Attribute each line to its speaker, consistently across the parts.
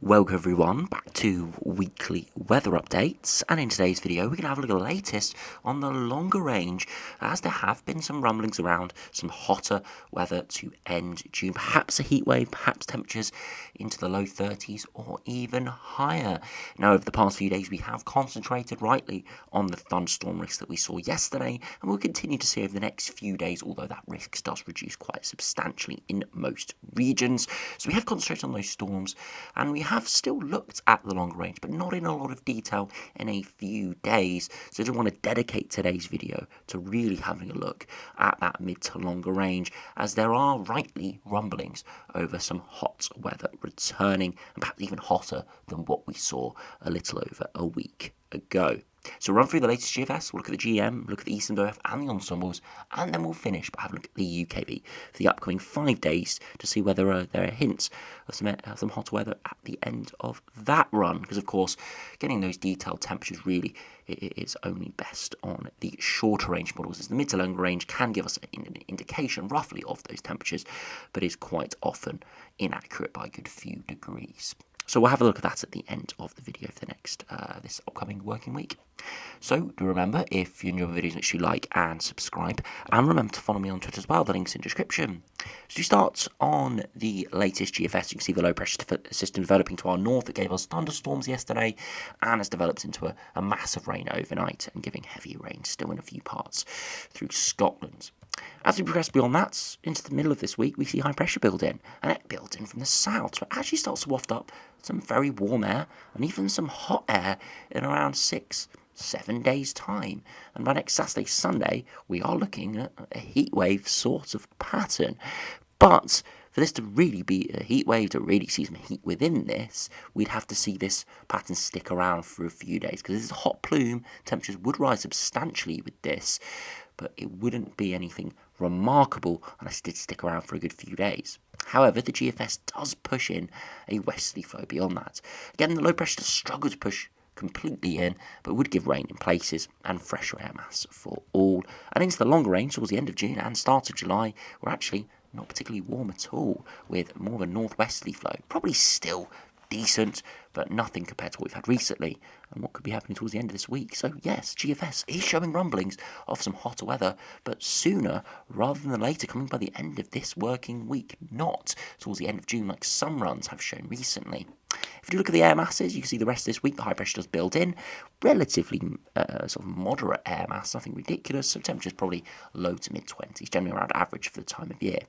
Speaker 1: Welcome everyone back to weekly weather updates, and in today's video we're going to have a look at the latest on the longer range, as there have been some rumblings around some hotter weather to end June, perhaps a heat wave, perhaps temperatures into the low 30s or even higher. Now over the past few days we have concentrated rightly on the thunderstorm risk that we saw yesterday, and we'll continue to see over the next few days, although that risk does reduce quite substantially in most regions. So we have concentrated on those storms, and we have still looked at the longer range, but not in a lot of detail in a few days. So I just want to dedicate today's video to really having a look at that mid to longer range, as there are rightly rumblings over some hot weather returning, and perhaps even hotter than what we saw a little over a week ago. So we'll run through the latest GFS, we'll look at the GM, look at the Eastern OF and the ensembles, and then we'll finish by having a look at the UKV for the upcoming 5 days to see whether there are hints of some hot weather at the end of that run. Because of course, getting those detailed temperatures really is only best on the shorter range models, as the mid to longer range can give us an indication roughly of those temperatures, but is quite often inaccurate by a good few degrees. So we'll have a look at that at the end of the video for the next, this upcoming working week. So do remember, if you enjoy the videos, make sure you like and subscribe, and remember to follow me on Twitter as well, the link's in the description. So you start on the latest GFS, you can see the low pressure system developing to our north that gave us thunderstorms yesterday, and has developed into a massive rain overnight, and giving heavy rain still in a few parts through Scotland. As we progress beyond that, into the middle of this week, we see high pressure build in, and it builds in from the south, so it actually starts to waft up some very warm air, and even some hot air in around 6-7 days' time. And by next Saturday, Sunday, we are looking at a heat wave sort of pattern. But for this to really be a heat wave, to really see some heat within this, we'd have to see this pattern stick around for a few days, because this is a hot plume. Temperatures would rise substantially with this, but it wouldn't be anything remarkable unless it did stick around for a good few days. However, the GFS does push in a westerly flow beyond that. Again, the low pressure does struggle to push completely in, but would give rain in places and fresher air mass for all. And into the longer range towards the end of June and start of July, we're actually not particularly warm at all, with more of a northwesterly flow. Probably still decent, but nothing compared to what we've had recently and what could be happening towards the end of this week. So yes, GFS is showing rumblings of some hotter weather, but sooner rather than later, coming by the end of this working week, not towards the end of June like some runs have shown recently. If you look at the air masses, you can see the rest of this week the high pressure does build in, relatively sort of moderate air mass, nothing ridiculous, so temperatures probably low to mid-20s, generally around average for the time of year.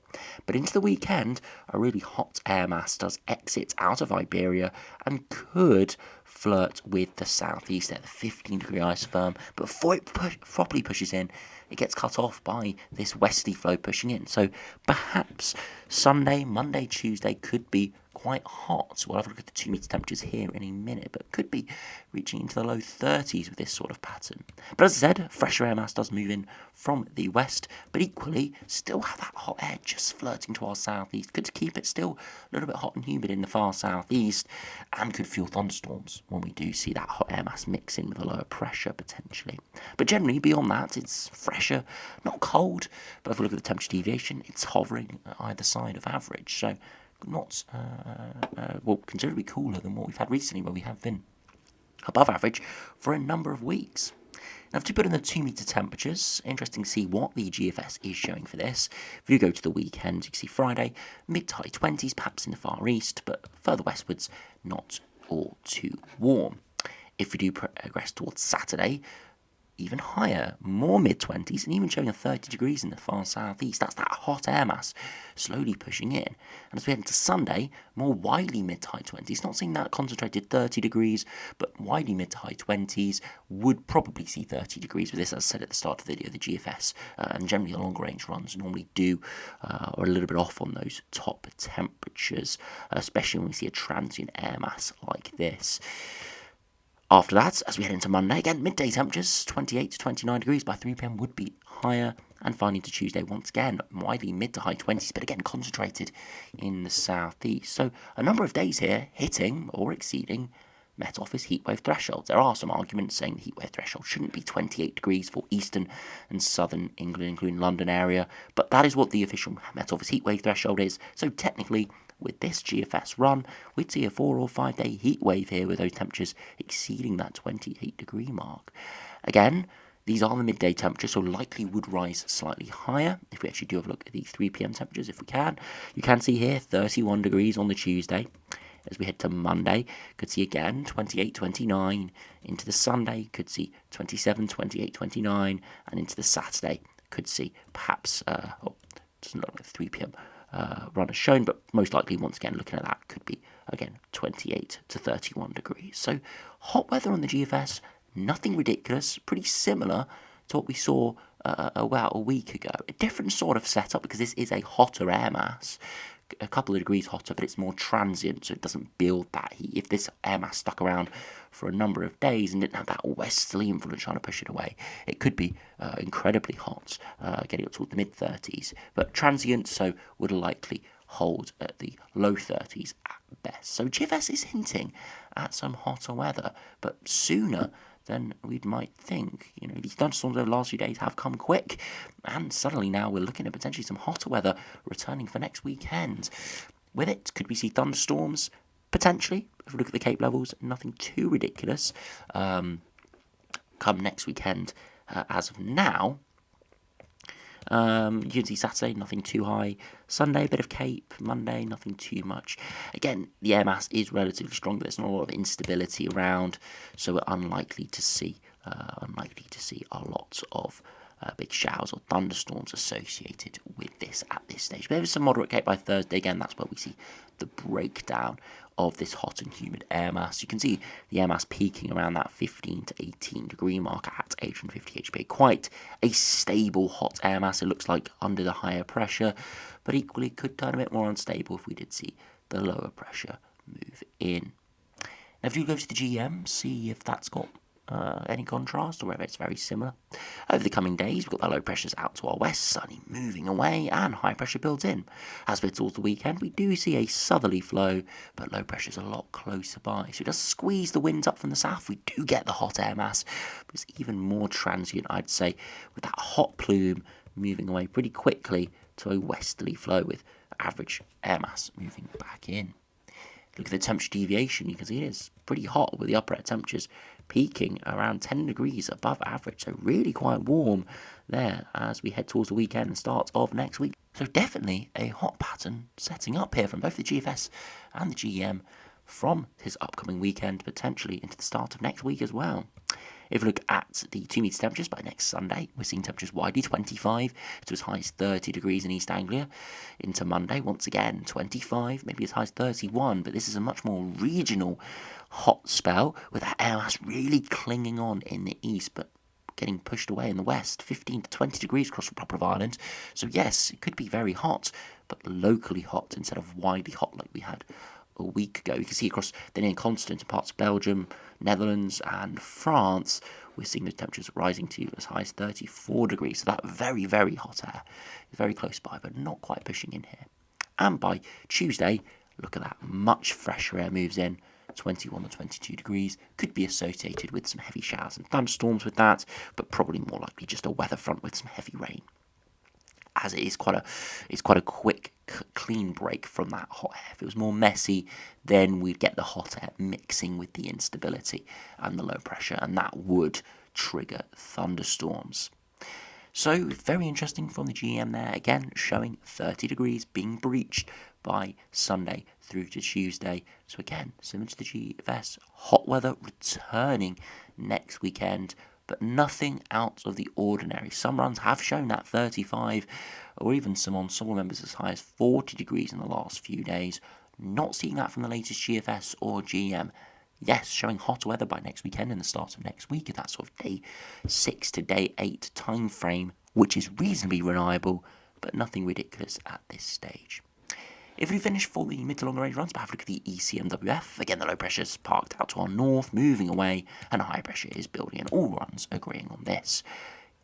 Speaker 1: But into the weekend, a really hot air mass does exit out of Iberia and could flirt with the southeast there, the 15-degree isotherm, but before it properly pushes in, it gets cut off by this westerly flow pushing in. So perhaps Sunday, Monday, Tuesday could be quite hot. So we'll have a look at the 2 meter temperatures here in a minute, but could be reaching into the low 30s with this sort of pattern. But as I said, fresher air mass does move in from the west, but equally still have that hot air just flirting to our southeast. Could keep it still a little bit hot and humid in the far southeast, and could fuel thunderstorms when we do see that hot air mass mix in with a lower pressure potentially. But generally beyond that, it's fresher, not cold, but if we look at the temperature deviation, it's hovering at either side of average. So not, considerably cooler than what we've had recently, where we have been above average for a number of weeks. Now, to put in the 2 meter temperatures, interesting to see what the GFS is showing for this. If you go to the weekend, you can see Friday, mid to high 20s, perhaps in the far east, but further westwards, not all too warm. If we do progress towards Saturday, even higher, more mid-20s, and even showing a 30 degrees in the far southeast. That's that hot air mass slowly pushing in. And as we head into Sunday, more widely mid to high 20s. Not seeing that concentrated 30 degrees, but widely mid to high 20s. Would probably see 30 degrees with this, as I said at the start of the video, the GFS. And generally the longer range runs normally do, or a little bit off on those top temperatures, especially when we see a transient air mass like this. After that, as we head into Monday, again, midday temperatures, 28 to 29 degrees by 3 p.m. would be higher, and finally to Tuesday, once again, widely mid to high 20s, but again, concentrated in the southeast. So a number of days here hitting or exceeding Met Office heatwave thresholds. There are some arguments saying the heatwave threshold shouldn't be 28 degrees for eastern and southern England, including London area, but that is what the official Met Office heatwave threshold is, so technically with this GFS run, we'd see a 4 or 5 day heat wave here with those temperatures exceeding that 28-degree mark. Again, these are the midday temperatures, so likely would rise slightly higher. If we actually do have a look at the 3 p.m. temperatures, if we can, you can see here 31 degrees on the Tuesday. As we head to Monday, could see again 28, 29. Into the Sunday, could see 27, 28, 29. And into the Saturday, could see perhaps, doesn't look like the 3 p.m. Run as shown, but most likely, once again, looking at that, could be, again, 28 to 31 degrees. So, hot weather on the GFS, nothing ridiculous, pretty similar to what we saw about a week ago. A different sort of setup because this is a hotter air mass. A couple of degrees hotter, but it's more transient, so it doesn't build that heat. If this air mass stuck around for a number of days and didn't have that westerly influence trying to push it away, it could be incredibly hot, getting up towards the mid-30s. But transient, so would likely hold at the low 30s at best. So GFS is hinting at some hotter weather, but sooner than we might think. You know, these thunderstorms over the last few days have come quick, and suddenly now we're looking at potentially some hotter weather returning for next weekend. With it, could we see thunderstorms? Potentially. If we look at the Cape levels, nothing too ridiculous come next weekend as of now. You can see Saturday, nothing too high. Sunday, a bit of Cape. Monday, nothing too much. Again, the air mass is relatively strong, but there's not a lot of instability around, so we're unlikely to see a lot of big showers or thunderstorms associated with this at this stage. But there is some moderate Cape by Thursday. Again, that's where we see the breakdown of this hot and humid air mass. You can see the air mass peaking around that 15 to 18 degree mark at 850 HP. Quite a stable hot air mass, it looks like, under the higher pressure, but equally could turn a bit more unstable if we did see the lower pressure move in. Now, if you go to the GM, see if that's got any contrast or whether it's very similar. Over the coming days, we've got the low pressures out to our west, suddenly moving away, and high pressure builds in. As we head towards the weekend, we do see a southerly flow, but low pressure's a lot closer by. So it does squeeze the winds up from the south. We do get the hot air mass, but it's even more transient, I'd say, with that hot plume moving away pretty quickly to a westerly flow with average air mass moving back in. Look at the temperature deviation, you can see it is pretty hot with the upper air temperatures peaking around 10 degrees above average, so really quite warm there as we head towards the weekend and start of next week. So definitely a hot pattern setting up here from both the GFS and the GEM from this upcoming weekend, potentially into the start of next week as well. If we look at the 2 metre temperatures by next Sunday, we're seeing temperatures widely 25 to as high as 30 degrees in East Anglia. Into Monday, once again, 25, maybe as high as 31, but this is a much more regional hot spell with that air mass really clinging on in the east, but getting pushed away in the west, 15 to 20 degrees across the Republic of Ireland. So yes, it could be very hot, but locally hot instead of widely hot like we had a week ago. You can see across the near continent in parts of Belgium, Netherlands and France, we're seeing the temperatures rising to as high as 34 degrees. So that very, very hot air is very close by, but not quite pushing in here. And by Tuesday, look at that, much fresher air moves in, 21 or 22 degrees, could be associated with some heavy showers and thunderstorms with that, but probably more likely just a weather front with some heavy rain. As it is quite a quick, clean break from that hot air. If it was more messy, then we'd get the hot air mixing with the instability and the low pressure, and that would trigger thunderstorms. So, very interesting from the GM there, again, showing 30 degrees being breached by Sunday through to Tuesday. So again, similar to the GFS, hot weather returning next weekend, but nothing out of the ordinary. Some runs have shown that 35, or even some ensemble members as high as 40 degrees in the last few days. Not seeing that from the latest GFS or GM. Yes, showing hotter weather by next weekend and the start of next week at that sort of day 6 to day 8 time frame, which is reasonably reliable, but nothing ridiculous at this stage. If we finish for the mid to longer range runs, perhaps look at the ECMWF. Again, the low pressure is parked out to our north, moving away, and the high pressure is building, and all runs agreeing on this.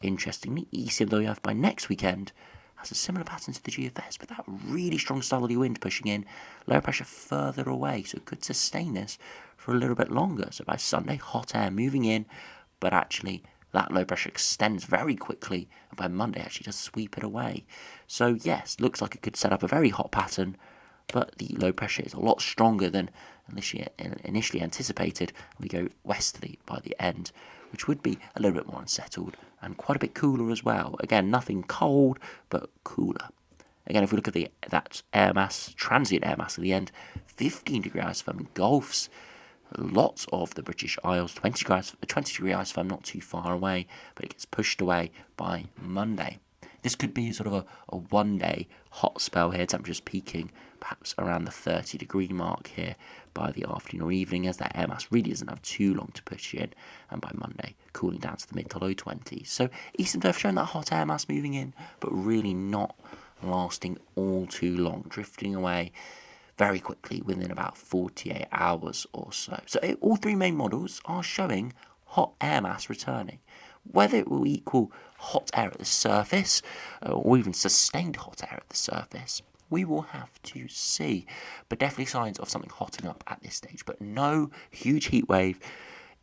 Speaker 1: Interestingly, ECMWF by next weekend has a similar pattern to the GFS, but that really strong southerly wind pushing in, low pressure further away, so it could sustain this for a little bit longer. So by Sunday, hot air moving in, but actually that low pressure extends very quickly, and by Monday actually does sweep it away. So yes, looks like it could set up a very hot pattern, but the low pressure is a lot stronger than initially anticipated. We go westerly by the end, which would be a little bit more unsettled and quite a bit cooler as well. Again, nothing cold, but cooler. Again, if we look at that air mass, transient air mass at the end, 15 degree isotherm engulfs lots of the British Isles, 20 degree isotherm not too far away, but it gets pushed away by Monday. This could be sort of a one-day hot spell here, temperatures peaking perhaps around the 30 degree mark here by the afternoon or evening, as that air mass really doesn't have too long to push in, and by Monday cooling down to the mid to low 20s. So eastern turf showing that hot air mass moving in, but really not lasting all too long, drifting away very quickly within about 48 hours or so. So all three main models are showing hot air mass returning. Whether it will equal hot air at the surface, or even sustained hot air at the surface, we will have to see. But definitely signs of something hotting up at this stage, but no huge heat wave.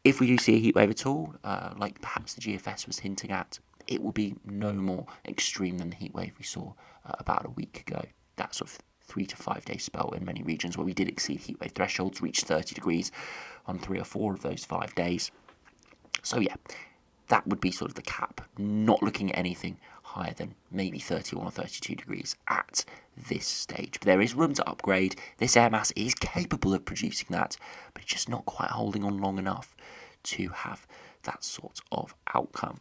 Speaker 1: If we do see a heat wave at all, like perhaps the GFS was hinting at, it will be no more extreme than the heat wave we saw about a week ago. That sort of 3 to 5 day spell in many regions where we did exceed heat wave thresholds, reached 30 degrees on 3 or 4 of those 5 days. So yeah, that would be sort of the cap, not looking at anything higher than maybe 31 or 32 degrees at this stage. But there is room to upgrade. This air mass is capable of producing that, but it's just not quite holding on long enough to have that sort of outcome.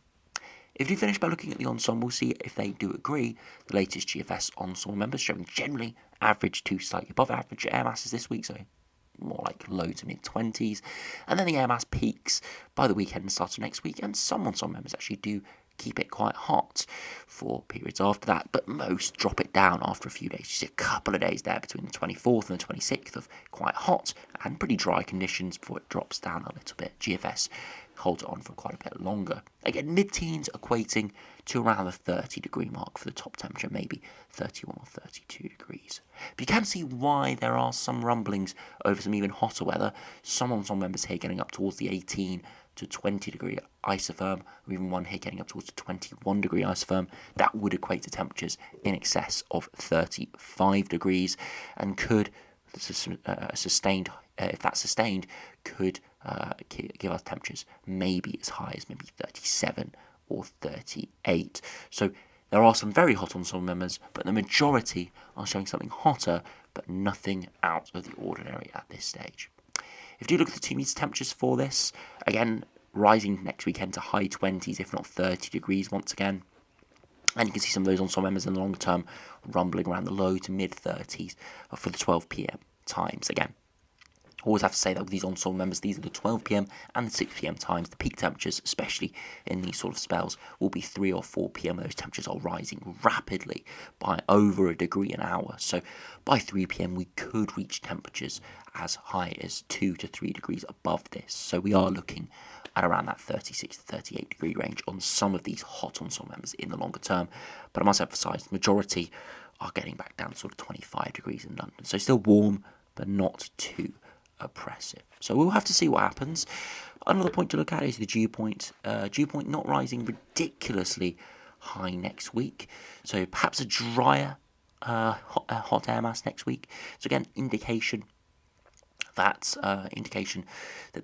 Speaker 1: If you finish by looking at the ensemble, see if they do agree. The latest GFS ensemble members showing generally average to slightly above average air masses this week, so more like low to mid 20s. And then the air mass peaks by the weekend and start of next week, and some ensemble members actually do keep it quite hot for periods after that, but most drop it down after a few days. You see a couple of days there between the 24th and the 26th of quite hot and pretty dry conditions before it drops down a little bit. GFS holds it on for quite a bit longer. Again, mid-teens equating to around the 30 degree mark for the top temperature, maybe 31 or 32 degrees. But you can see why there are some rumblings over some even hotter weather. Some ensemble members here getting up towards the 18 to 20 degree isotherm, or even one here getting up towards the 21 degree isotherm. That would equate to temperatures in excess of 35 degrees, and could sustained, if that's sustained, could give us temperatures maybe as high as maybe 37 or 38. So there are some very hot ensemble members, but the majority are showing something hotter, but nothing out of the ordinary at this stage. If you do look at the 2 meter temperatures for this, again, rising next weekend to high 20s, if not 30 degrees once again. And you can see some of those ensemble members in the longer term rumbling around the low to mid 30s for the 12 p.m. times. Again, always have to say that with these ensemble members, these are the 12 p.m. and the 6 p.m. times. The peak temperatures, especially in these sort of spells, will be 3 or 4 p.m. Those temperatures are rising rapidly by over a degree an hour. So by 3 p.m. we could reach temperatures as high as 2 to 3 degrees above this. So we are looking at around that 36 to 38 degree range on some of these hot ensemble members in the longer term. But I must emphasise, the majority are getting back down to sort of 25 degrees in London. So still warm, but not too oppressive. So we'll have to see what happens. Another point to look at is the dew point. Dew point not rising ridiculously high next week. So perhaps a drier hot air mass next week. So again, indication that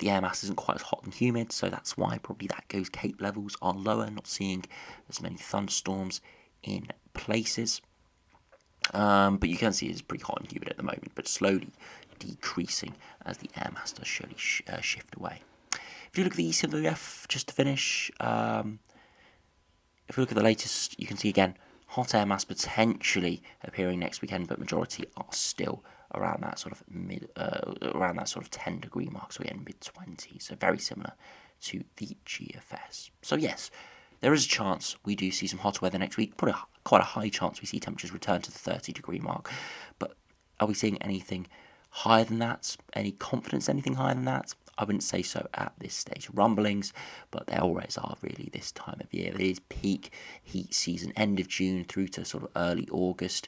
Speaker 1: the air mass isn't quite as hot and humid, so that's why probably that goes Cape levels are lower, not seeing as many thunderstorms in places. But you can see it's pretty hot and humid at the moment, but slowly decreasing as the air mass does surely shift away. If you look at the ECWF, just to finish, if you look at the latest, you can see again hot air mass potentially appearing next weekend, but majority are still around that sort of around that sort of 10 degree mark, so again mid 20s, so very similar to the GFS. So yes, there is a chance we do see some hotter weather next week. Probably quite a high chance we see temperatures return to the 30 degree mark. But are we seeing anything higher than that? Any confidence anything higher than that? I wouldn't say so at this stage. Rumblings, but there always are really this time of year. It is peak heat season, end of June through to sort of early August.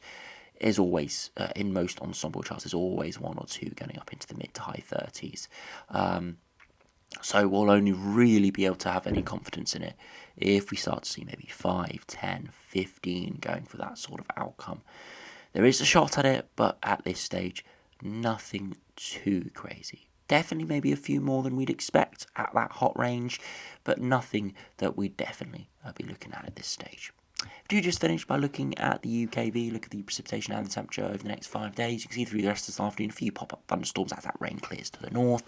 Speaker 1: Is always, in most ensemble charts, there's always 1 or 2 going up into the mid to high 30s. So we'll only really be able to have any confidence in it if we start to see maybe 5, 10, 15 going for that sort of outcome. There is a shot at it, but at this stage, nothing too crazy. Definitely maybe a few more than we'd expect at that hot range, but nothing that we'd definitely be looking at this stage. Do just finish by looking at the UKV, look at the precipitation and the temperature over the next 5 days. You can see through the rest of this afternoon a few pop-up thunderstorms as that rain clears to the north.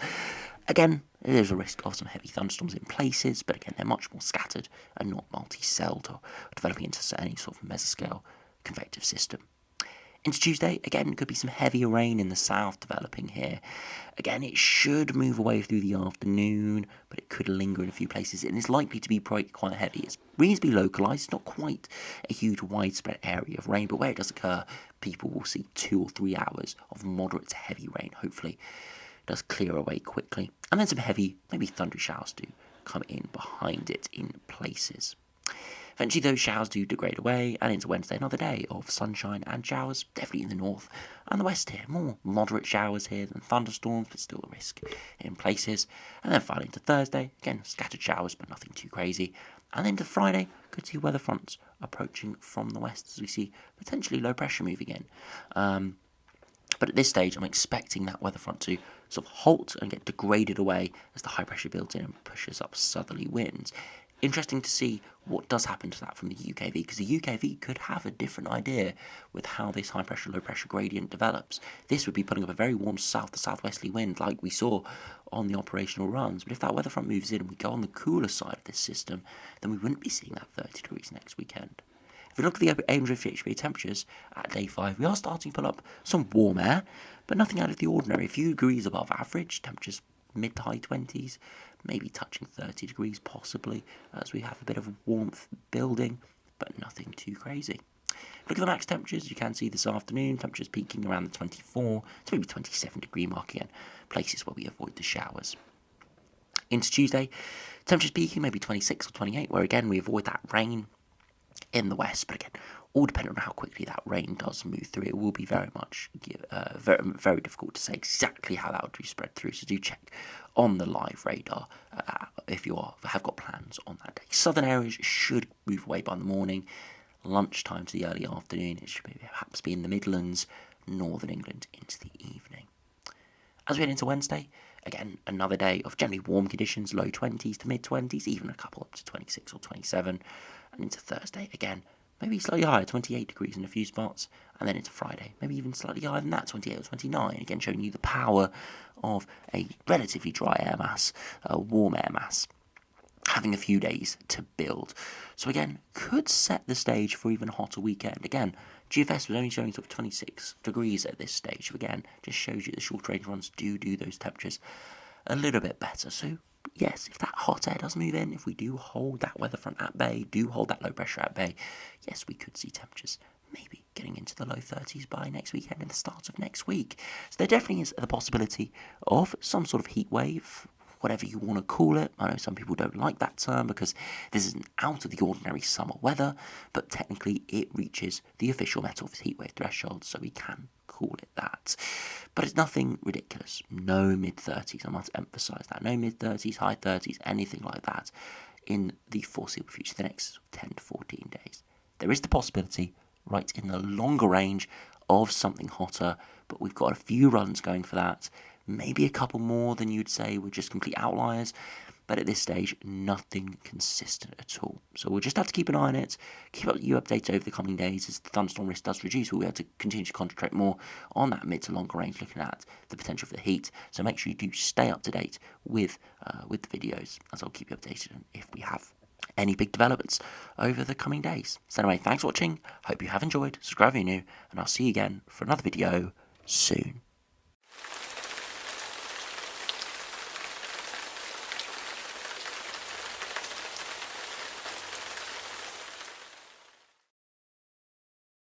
Speaker 1: Again, there's a risk of some heavy thunderstorms in places, but again, they're much more scattered and not multi-celled or developing into any sort of mesoscale convective system. Into Tuesday, again, could be some heavier rain in the south developing here. Again, it should move away through the afternoon, but it could linger in a few places, and it's likely to be quite heavy. It's reasonably localised, not quite a huge widespread area of rain, but where it does occur, people will see 2 or 3 hours of moderate to heavy rain. Hopefully, it does clear away quickly. And then some heavy, maybe thundery showers do come in behind it in places. Eventually, those showers do degrade away, and into Wednesday, another day of sunshine and showers, definitely in the north and the west here. More moderate showers here than thunderstorms, but still a risk in places. And then finally into Thursday, again, scattered showers, but nothing too crazy. And then into Friday, could see weather fronts approaching from the west as we see potentially low pressure moving in. But at this stage, I'm expecting that weather front to sort of halt and get degraded away as the high pressure builds in and pushes up southerly winds. Interesting to see what does happen to that from the UKV, because the UKV could have a different idea with how this high pressure, low pressure gradient develops. This would be putting up a very warm south to southwesterly wind like we saw on the operational runs. But if that weather front moves in and we go on the cooler side of this system, then we wouldn't be seeing that 30 degrees next weekend. If we look at the average HPA temperatures at day 5, we are starting to pull up some warm air, but nothing out of the ordinary. A few degrees above average, temperatures mid to high 20s, maybe touching 30 degrees possibly, as we have a bit of warmth building, but nothing too crazy. Look at the max temperatures. You can see this afternoon, temperatures peaking around the 24 to maybe 27 degree mark again, places where we avoid the showers. Into Tuesday, temperatures peaking maybe 26 or 28, where again we avoid that rain in the west, but again, all depending on how quickly that rain does move through. It will be very much very difficult to say exactly how that would be spread through, so do check on the live radar if you have got plans on that day. Southern areas should move away by the morning. Lunchtime to the early afternoon, it should perhaps be in the Midlands, northern England into the evening. As we head into Wednesday, again, another day of generally warm conditions, low 20s to mid 20s, even a couple up to 26 or 27. And into Thursday, again, maybe slightly higher, 28 degrees in a few spots. And then into Friday, maybe even slightly higher than that, 28 or 29. Again, showing you the power of a relatively dry air mass, a warm air mass, having a few days to build. So again, could set the stage for even a hotter weekend. Again, GFS was only showing sort of 26 degrees at this stage. So again, just shows you the short range runs do those temperatures a little bit better. So yes, if that hot air does move in, if we do hold that weather front at bay, do hold that low pressure at bay, yes, we could see temperatures maybe getting into the low 30s by next weekend and the start of next week. So there definitely is the possibility of some sort of heat wave, whatever you want to call it. I know some people don't like that term because this isn't out of the ordinary summer weather, but technically it reaches the official Met Office heatwave threshold, so we can call it that. But it's nothing ridiculous. No mid-30s, I must emphasise that. No mid-30s, high 30s, anything like that in the foreseeable future, the next 10 to 14 days. There is the possibility, right in the longer range, of something hotter, but we've got a few runs going for that. Maybe a couple more than you'd say were just complete outliers, but at this stage, nothing consistent at all. So we'll just have to keep an eye on it, keep you updated over the coming days as the thunderstorm risk does reduce. We'll be able to continue to concentrate more on that mid to longer range, looking at the potential for the heat. So make sure you do stay up to date with the videos, as I'll keep you updated if we have any big developments over the coming days. So anyway, thanks for watching. Hope you have enjoyed. Subscribe if you're new, and I'll see you again for another video soon.